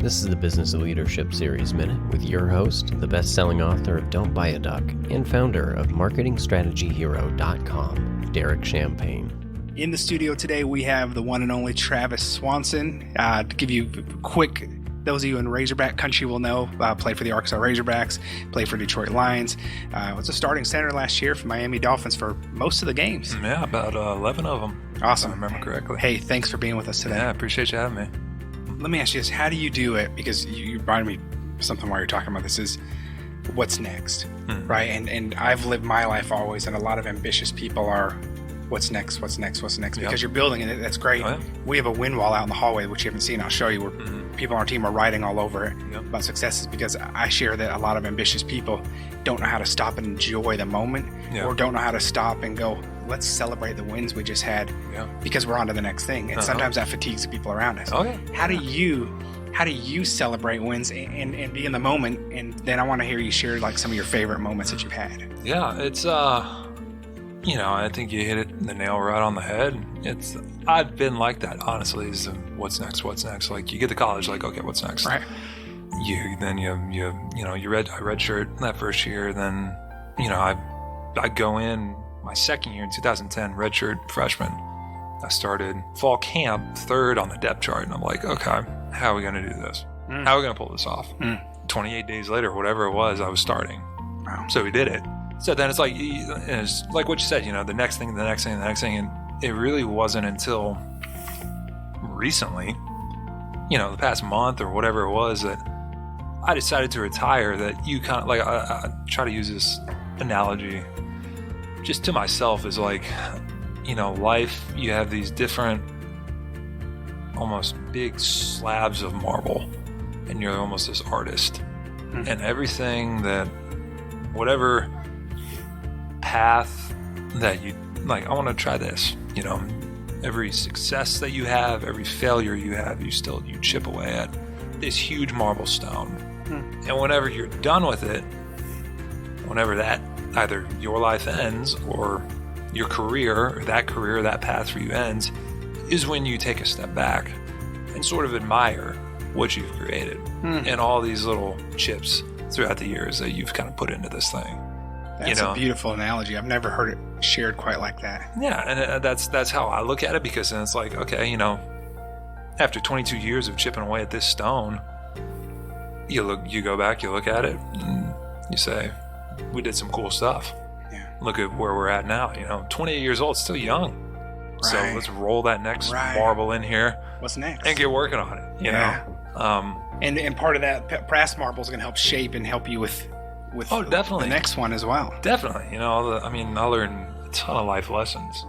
This is the Business of Leadership Series Minute with your host, the best-selling author of Don't Buy a Duck and founder of MarketingStrategyHero.com, Derek Champagne. In the studio today, we have the one and only Travis Swanson. To give you a quick, those of you in Razorback country will know, played for the Arkansas Razorbacks, played for Detroit Lions. Was a starting center last year for Miami Dolphins for most of the games. Yeah, about 11 of them. Awesome. If I remember correctly. Hey, thanks for being with us today. Yeah, I appreciate you having me. Let me ask you this. How do you do it? Because you reminded me something while you're talking about this is what's next, right? And I've lived my life always, and a lot of ambitious people are what's next, because you're building it. That's great. Oh, yeah. We have a wind wall out in the hallway, which you haven't seen. I'll show you where people on our team are writing all over it about successes, because I share that a lot of ambitious people don't know how to stop and enjoy the moment or don't know how to stop and go, let's celebrate the wins we just had because we're on to the next thing. And sometimes that fatigues the people around us. Oh, yeah. How do you celebrate wins and be in the moment? And then I want to hear you share like some of your favorite moments that you've had. Yeah, it's I think you hit the nail right on the head. I've been like that, honestly, is what's next? Like you get to college, like, okay, what's next? Right. I redshirt that first year, then, I go in my second year in 2010, redshirt freshman. I started fall camp third on the depth chart, and I'm like, okay, how are we going to do this? How are we going to pull this off? 28 days later, whatever it was, I was starting. Wow. So we did it. So then it's like what you said, the next thing. And it really wasn't until recently, the past month or whatever it was, that I decided to retire, that you kind of like, I try to use this analogy just to myself is like, life, you have these different, almost big slabs of marble, and you're almost this artist. And everything that, whatever path that you like, I want to try this, every success that you have, every failure you have, you chip away at this huge marble stone. And whenever you're done with it, whenever that either your life ends or your career, or that path for you ends, is when you take a step back and sort of admire what you've created and all these little chips throughout the years that you've kind of put into this thing. That's a beautiful analogy. I've never heard it shared quite like that. Yeah, and that's how I look at it, because then it's like, okay, after 22 years of chipping away at this stone, you go back, you look at it, and you say, we did some cool stuff. Yeah. Look at where we're at now. 28 years old, still young. Right. So let's roll that next marble in here. What's next? And get working on it. You know. And part of that brass marble is going to help shape and help you with definitely the next one as well. Definitely. I learned a ton of life lessons